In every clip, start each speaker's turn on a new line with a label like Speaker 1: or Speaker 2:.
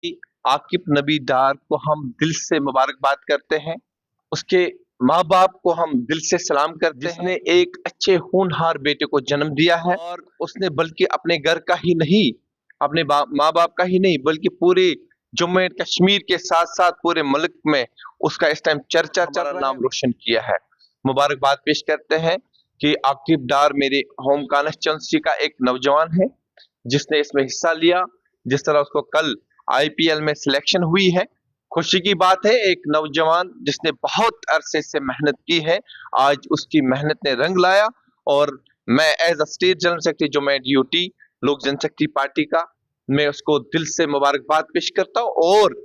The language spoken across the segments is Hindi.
Speaker 1: कि आकिब नबी डार को हम दिल से मुबारकबाद करते हैं। उसके माँ-बाप को हम दिल से सलाम करते हैं, जिसने एक अच्छे होनहार बेटे को जन्म दिया है और उसने बल्कि अपने घर का ही नहीं, अपने माँ-बाप का ही नहीं बल्कि पूरे जम्मू एंड कश्मीर के साथ-साथ पूरे मुल्क में उसका इस टाइम चर्चा चल रहा है, नाम रोशन किया है। मुबारकबाद पेश करते हैं कि आकिब डार मेरे होम कॉन्स्टिट्यूंसी का एक नौजवान है, जिसने इसमें हिस्सा लिया। जिस तरह उसको कल आईपीएल में सिलेक्शन हुई है, खुशी की बात है। एक नौजवान जिसने बहुत अरसे से मेहनत की है, आज उसकी मेहनत ने रंग लाया और मैं as a state general secretary जो मैं यूटी लोक जनशक्ति पार्टी का, मैं उसको दिल से मुबारकबाद पेश करता हूँ। और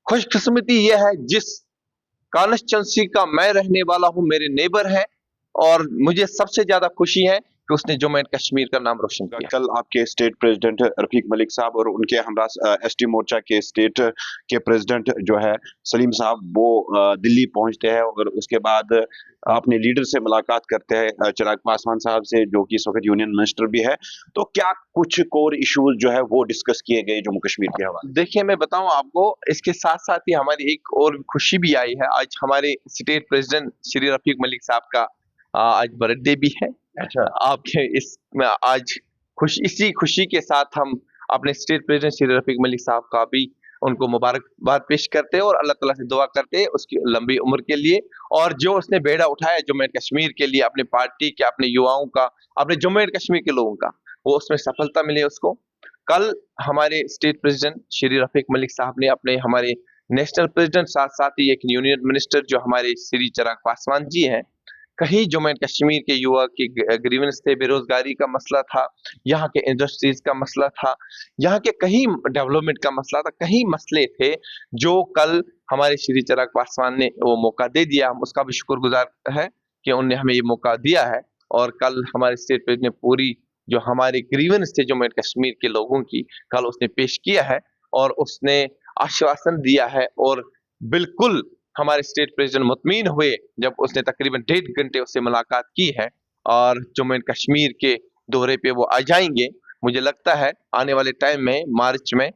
Speaker 1: खुशकिस्मती यह है जिस कॉन्स्टिट्यूंसी का मैं रहने वाला हूँ, मेरे नेबर है और मुझे सबसे ज्यादा खुशी है कि उसने जम्मू एंड कश्मीर का नाम रोशन किया।
Speaker 2: कल आपके स्टेट प्रेसिडेंट रफीक मलिक साहब और उनके हमरा एसटी मोर्चा के स्टेट के प्रेसिडेंट जो है सलीम साहब, वो दिल्ली पहुंचते हैं और उसके बाद अपने लीडर से मुलाकात करते हैं, चिराग पासवान साहब से, जो कि इस वक्त यूनियन मिनिस्टर भी है। तो क्या कुछ कोर इश्यूज जो है वो डिस्कस किए गए जम्मू कश्मीर के हवाले?
Speaker 1: देखिए, मैं बताऊं आपको, इसके साथ साथ ही हमारी एक और खुशी भी आई है। आज हमारे स्टेट प्रेसिडेंट श्री रफीक मलिक साहब का आज बर्थडे भी है।
Speaker 2: अच्छा,
Speaker 1: आपके इसमें आज इसी खुशी के साथ हम अपने स्टेट प्रेसिडेंट श्री रफीक मलिक साहब का भी उनको मुबारकबाद पेश करते हैं और अल्लाह ताला से दुआ करते हैं उसकी लंबी उम्र के लिए। और जो उसने बेड़ा उठाया जम्मू एंड कश्मीर के लिए, अपने पार्टी के, अपने युवाओं का, अपने जम्मू एंड कश्मीर के लोगों का, वो उसमें सफलता मिले उसको। कल हमारे स्टेट प्रेसिडेंट श्री रफीक मलिक साहब ने अपने हमारे नेशनल प्रेसिडेंट साथ साथ ही एक यूनियन मिनिस्टर जो हमारे श्री चिराग पासवान जी हैं, कहीं जम्मू एंड कश्मीर के युवा की ग्रीवेंस थे, बेरोजगारी का मसला था, यहाँ के इंडस्ट्रीज का मसला था, यहाँ के कहीं डेवलपमेंट का मसला था, कहीं मसले थे जो कल हमारे श्री चिराग पासवान ने वो मौका दे दिया। हम उसका भी शुक्रगुजार है कि उन्होंने हमें ये मौका दिया है। और कल हमारे स्टेट प्रेसिडेंट ने पूरी जो हमारे ग्रीवेंस थे जम्मू एंड कश्मीर के लोगों की, कल उसने पेश किया है और उसने आश्वासन दिया है। और बिल्कुल हमारे स्टेट प्रेसिडेंट मुतमीन हुए जब उसने तकरीबन 1.5 घंटे उससे मुलाकात की है और जम्मू एंड कश्मीर के दौरे पे वो आ जाएंगे। मुझे लगता है आने वाले टाइम में मार्च में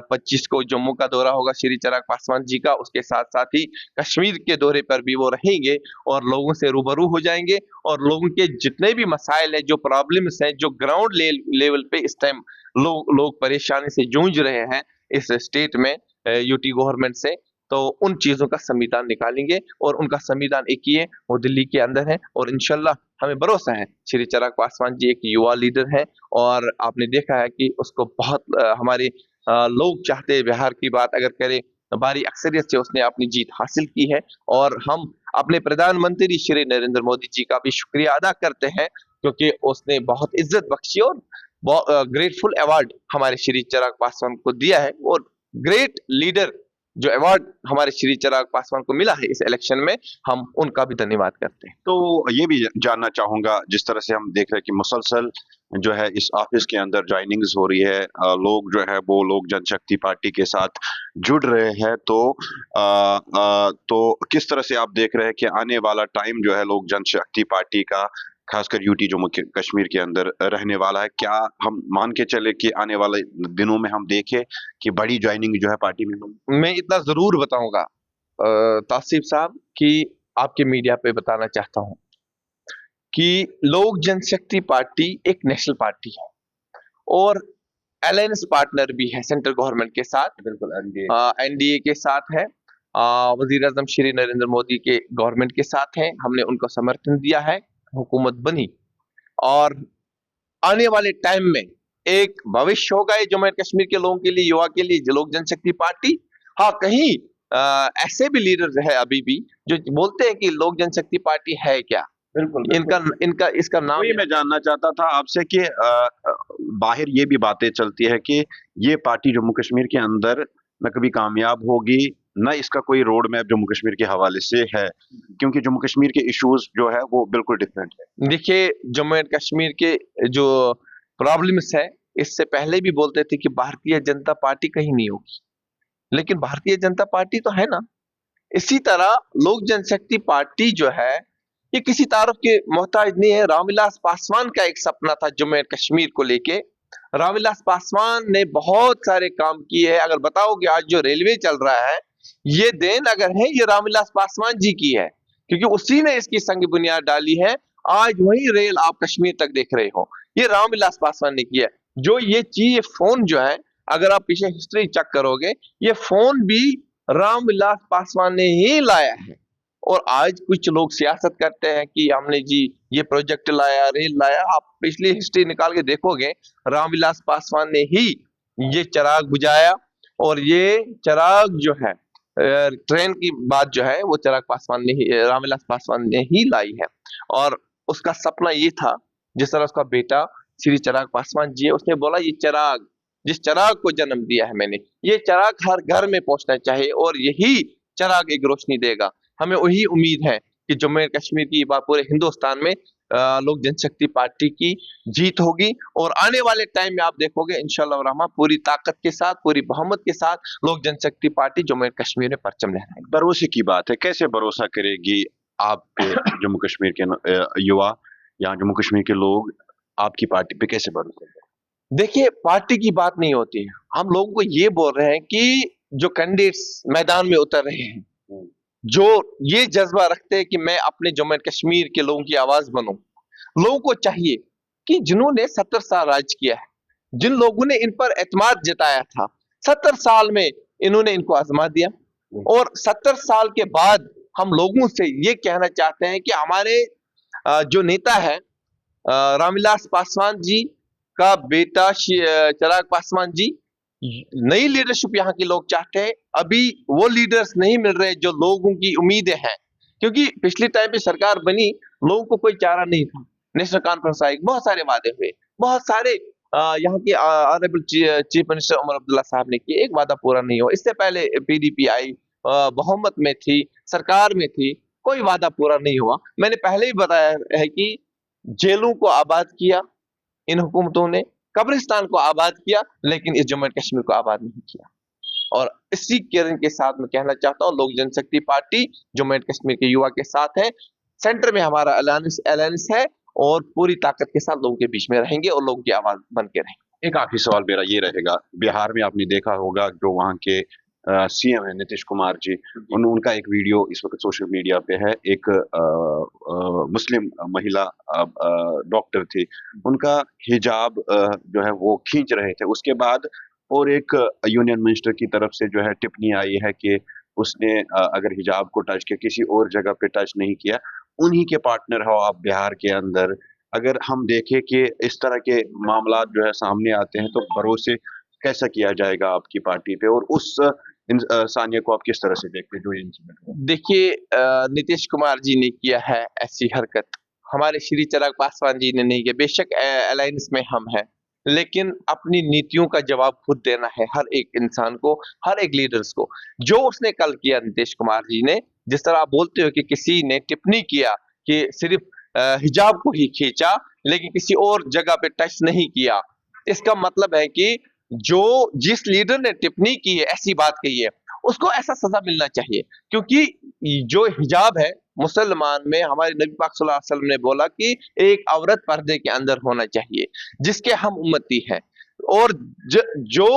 Speaker 1: 25 को जम्मू का दौरा होगा श्री चिराग पासवान जी का, उसके साथ साथ ही कश्मीर के दौरे पर भी वो रहेंगे और लोगों से रूबरू हो जाएंगे और लोगों के जितने भी मसाइल है, जो प्रॉब्लम्स हैं, जो ग्राउंड लेवल पे इस टाइम लोग परेशानी से जूझ रहे हैं इस स्टेट में यूटी गवर्नमेंट से, तो उन चीजों का संविधान निकालेंगे। और उनका संविधान एक ही है, वो दिल्ली के अंदर है और इंशाल्लाह हमें भरोसा है श्री चिराग पासवान जी एक युवा लीडर है और आपने देखा है कि उसको बहुत हमारे लोग चाहते हैं। बिहार की बात अगर करें, भारी अक्सरियत से उसने अपनी जीत हासिल की है और हम अपने प्रधानमंत्री श्री नरेंद्र मोदी जी का भी शुक्रिया अदा करते हैं क्योंकि उसने बहुत इज्जत बख्शी और ग्रेटफुल अवार्ड हमारे श्री चिराग पासवान को दिया है। और ग्रेट लीडर जो अवार्ड हमारे श्री चिराग पासवान को मिला है इस इलेक्शन में, हम उनका भी धन्यवाद करते हैं।
Speaker 2: तो ये भी जानना चाहूंगा, जिस तरह से हम देख रहे हैं कि मुसलसल जो है इस ऑफिस के अंदर ज्वाइनिंग्स हो रही है, लोग जो है वो लोग जनशक्ति पार्टी के साथ जुड़ रहे हैं, तो किस तरह से आप देख रहे हैं कि आने वाला टाइम जो है लोग जनशक्ति पार्टी का, खासकर यूटी जम्मू कश्मीर के अंदर रहने वाला है? क्या हम मान के चले कि आने वाले दिनों में हम देखें कि बड़ी ज्वाइनिंग जो है पार्टी में होगी?
Speaker 1: मैं इतना जरूर बताऊंगा तासिफ साहब कि आपके मीडिया पे बताना चाहता हूं कि लोक जनशक्ति पार्टी एक नेशनल पार्टी है और अलायंस पार्टनर भी है सेंट्रल गवर्नमेंट के साथ,
Speaker 2: बिल्कुल
Speaker 1: एनडीए के साथ है, वजीर आजम श्री नरेंद्र मोदी के गवर्नमेंट के साथ है। हमने उनको समर्थन दिया है, हुकूमत बनी और आने वाले टाइम में एक भविष्य होगा ये जम्मू एंड कश्मीर के लोगों के लिए, युवा के लिए लोक जनशक्ति पार्टी। हाँ, कहीं ऐसे भी लीडर है अभी भी जो बोलते हैं कि लोक जनशक्ति पार्टी है क्या।
Speaker 2: बिल्कुल
Speaker 1: इनका इसका नाम
Speaker 2: वही मैं जानना चाहता था आपसे कि बाहर ये भी बातें चलती है कि ये पार्टी जम्मू कश्मीर के अंदर न कभी कामयाब होगी, न इसका कोई रोड मैप जम्मू कश्मीर के हवाले से है, क्योंकि जम्मू कश्मीर के इश्यूज जो है वो बिल्कुल डिफरेंट है।
Speaker 1: देखिए, जम्मू एंड कश्मीर के जो प्रॉब्लम्स है, इससे पहले भी बोलते थे कि भारतीय जनता पार्टी कहीं नहीं होगी, लेकिन भारतीय जनता पार्टी तो है ना। इसी तरह लोक जनशक्ति पार्टी जो है ये किसी तारुफ के मोहताज नहीं है। रामविलास पासवान का एक सपना था जम्मू एंड कश्मीर को लेके, रामविलास पासवान ने बहुत सारे काम किए हैं। अगर बताओगे आज जो रेलवे चल रहा है, ये देन अगर है ये रामविलास पासवान जी की है, क्योंकि उसी ने इसकी संग बुनियाद डाली है। आज वही रेल आप कश्मीर तक देख रहे हो, ये रामविलास पासवान ने किया है। जो ये चीज, ये फोन जो है, अगर आप पीछे हिस्ट्री चेक करोगे, ये फोन भी रामविलास पासवान ने ही लाया है। और आज कुछ लोग सियासत करते हैं कि हमने जी ये प्रोजेक्ट लाया, रेल लाया। आप पिछली हिस्ट्री निकाल के देखोगे, रामविलास पासवान ने ही ये चिराग बुझाया, और ये चिराग जो है ट्रेन की बात जो है वो चिराग पासवान ने ही, रामविलास पासवान ने ही लाई है। और उसका सपना ये था, जिस तरह उसका बेटा श्री चिराग पासवान जी है, उसने बोला ये चिराग, जिस चिराग को जन्म दिया है मैंने, ये चिराग हर घर में पहुंचना चाहिए और यही चिराग एक रोशनी देगा। हमें वही उम्मीद है कि जम्मू एंड कश्मीर की पूरे हिंदुस्तान में लोक जनशक्ति पार्टी की जीत होगी। और आने वाले टाइम में आप देखोगे इंशाअल्लाह रहमान पूरी ताकत के साथ, पूरी बहुमत के साथ लोक जनशक्ति पार्टी जम्मू एंड कश्मीर में परचम लहराएगी।
Speaker 2: भरोसे की बात है, कैसे भरोसा करेगी आप पे जम्मू कश्मीर के युवा या जम्मू कश्मीर के लोग आपकी पार्टी पे कैसे भरोसा करें?
Speaker 1: देखिए, पार्टी की बात नहीं होती है। हम लोगों को ये बोल रहे हैं कि जो कैंडिडेट्स मैदान में उतर रहे हैं, जो ये जज्बा रखते हैं कि मैं अपने जम्मू एंड कश्मीर के लोगों की आवाज बनूं, लोगों को चाहिए कि जिन्होंने 70 साल राज किया है, जिन लोगों ने इन पर एतमाद जताया था, 70 साल में इन्होंने इनको आजमा दिया। और 70 साल के बाद हम लोगों से ये कहना चाहते हैं कि हमारे जो नेता है रामविलास पासवान जी का बेटा चिराग पासवान जी, नई लीडरशिप यहाँ के लोग चाहते हैं। अभी वो लीडर्स नहीं मिल रहे जो लोगों की उम्मीदें हैं, क्योंकि पिछले टाइम पे सरकार बनी, लोगों को कोई चारा नहीं था। नेशनल कॉन्फ्रेंस आई, बहुत सारे वादे हुए, बहुत सारे यहाँ के honourable chief minister Omar Abdullah साहब ने किए, एक वादा पूरा नहीं हुआ। इससे पहले पीडीपी आई, बहुमत में थी, सरकार में थी, कोई वादा पूरा नहीं हुआ। मैंने पहले ही बताया है कि जेलों को आबाद किया इन हुकूमतों ने, कब्रिस्तान को आबाद किया, लेकिन इस जम्मू एंड कश्मीर को आबाद नहीं किया। और इसी किरण के साथ मैं कहना चाहता हूँ, लोक जनशक्ति पार्टी जम्मू एंड कश्मीर के युवा के साथ है। सेंटर में हमारा अलायंस है और पूरी ताकत के साथ लोगों के बीच में रहेंगे और लोगों की आवाज बन के रहेंगे।
Speaker 2: एक आखिरी सवाल मेरा ये रहेगा, बिहार में आपने देखा होगा जो वहाँ के सीएम है नीतीश कुमार जी, उनका एक वीडियो इस वक्त सोशल मीडिया पे है। एक मुस्लिम महिला डॉक्टर थी, उनका हिजाब जो है वो खींच रहे थे। उसके बाद और एक यूनियन मिनिस्टर की तरफ से जो है टिप्पणी आई है कि उसने अगर हिजाब को टच किया, किसी और जगह पे टच नहीं किया। उन्हीं के पार्टनर हो आप बिहार के अंदर। अगर हम देखें कि इस तरह के मामला जो है सामने आते हैं, तो भरोसे कैसा किया जाएगा आपकी पार्टी पे, और उस सानिया को आप किस तरह से देखते हैं जो इंसिडेंट हुआ?
Speaker 1: देखिए, नीतीश कुमार जी ने किया है ऐसी हरकत, हमारे श्री चिराग पासवान जी ने नहीं किया। बेशक अलायंस में हम हैं, लेकिन अपनी नीतियों का जवाब खुद देना है हर एक इंसान को, हर एक लीडर्स को। जो उसने कल किया नीतीश कुमार जी ने, जिस तरह आप बोलते हो कि किसी ने टिप्पणी किया कि सिर्फ हिजाब को ही खींचा लेकिन किसी और जगह पे टच नहीं किया, इसका मतलब है कि जिस लीडर ने टिप्पणी की है, ऐसी बात कही है, उसको ऐसा सजा मिलना चाहिए। क्योंकि जो हिजाब है मुसलमान में, हमारे नबी पाक सल्लल्लाहु अलैहि वसल्लम ने बोला कि एक औरत पर्दे के अंदर होना चाहिए, जिसके हम उम्मती हैं। और जो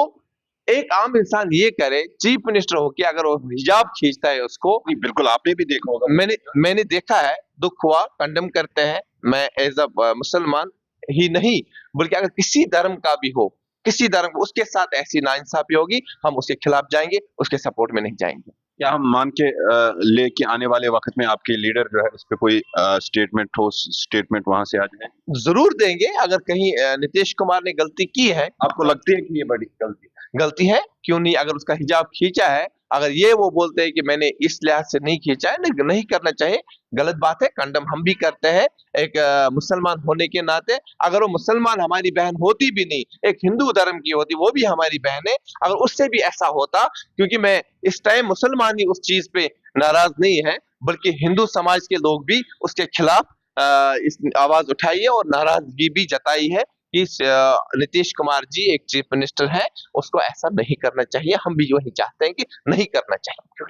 Speaker 1: एक आम इंसान ये करे, चीफ मिनिस्टर होके अगर वो हिजाब खींचता है उसको,
Speaker 2: बिल्कुल आपने भी देखा होगा।
Speaker 1: मैंने देखा है, दुख हुआ, कंडेम करते हैं। मैं एज अ मुसलमान ही नहीं बल्कि अगर किसी धर्म का भी हो, किसी धर्म को उसके साथ ऐसी नाइंसाफी होगी, हम उसके खिलाफ जाएंगे, उसके सपोर्ट में नहीं जाएंगे।
Speaker 2: क्या हम मान के ले कि आने वाले वक्त में आपके लीडर जो है उस पर कोई ठोस स्टेटमेंट वहां से आ जाए?
Speaker 1: जरूर देंगे। अगर कहीं नीतीश कुमार ने गलती की है,
Speaker 2: आपको लगती है कि ये बड़ी
Speaker 1: गलती है, क्यों नहीं? अगर उसका हिजाब खींचा है, अगर ये वो बोलते हैं कि मैंने इस लिहाज से नहीं खींचा है, नहीं करना चाहिए, गलत बात है, कंडम हम भी करते हैं एक मुसलमान होने के नाते। अगर वो मुसलमान हमारी बहन होती भी नहीं, एक हिंदू धर्म की होती, वो भी हमारी बहन है, अगर उससे भी ऐसा होता, क्योंकि मैं इस टाइम मुसलमान ही उस चीज पे नाराज नहीं है, बल्कि हिंदू समाज के लोग भी उसके खिलाफ इस आवाज उठाई है और नाराजगी भी जताई है कि नीतीश कुमार जी एक चीफ मिनिस्टर है, उसको ऐसा नहीं करना चाहिए। हम भी वही चाहते हैं कि नहीं करना चाहिए।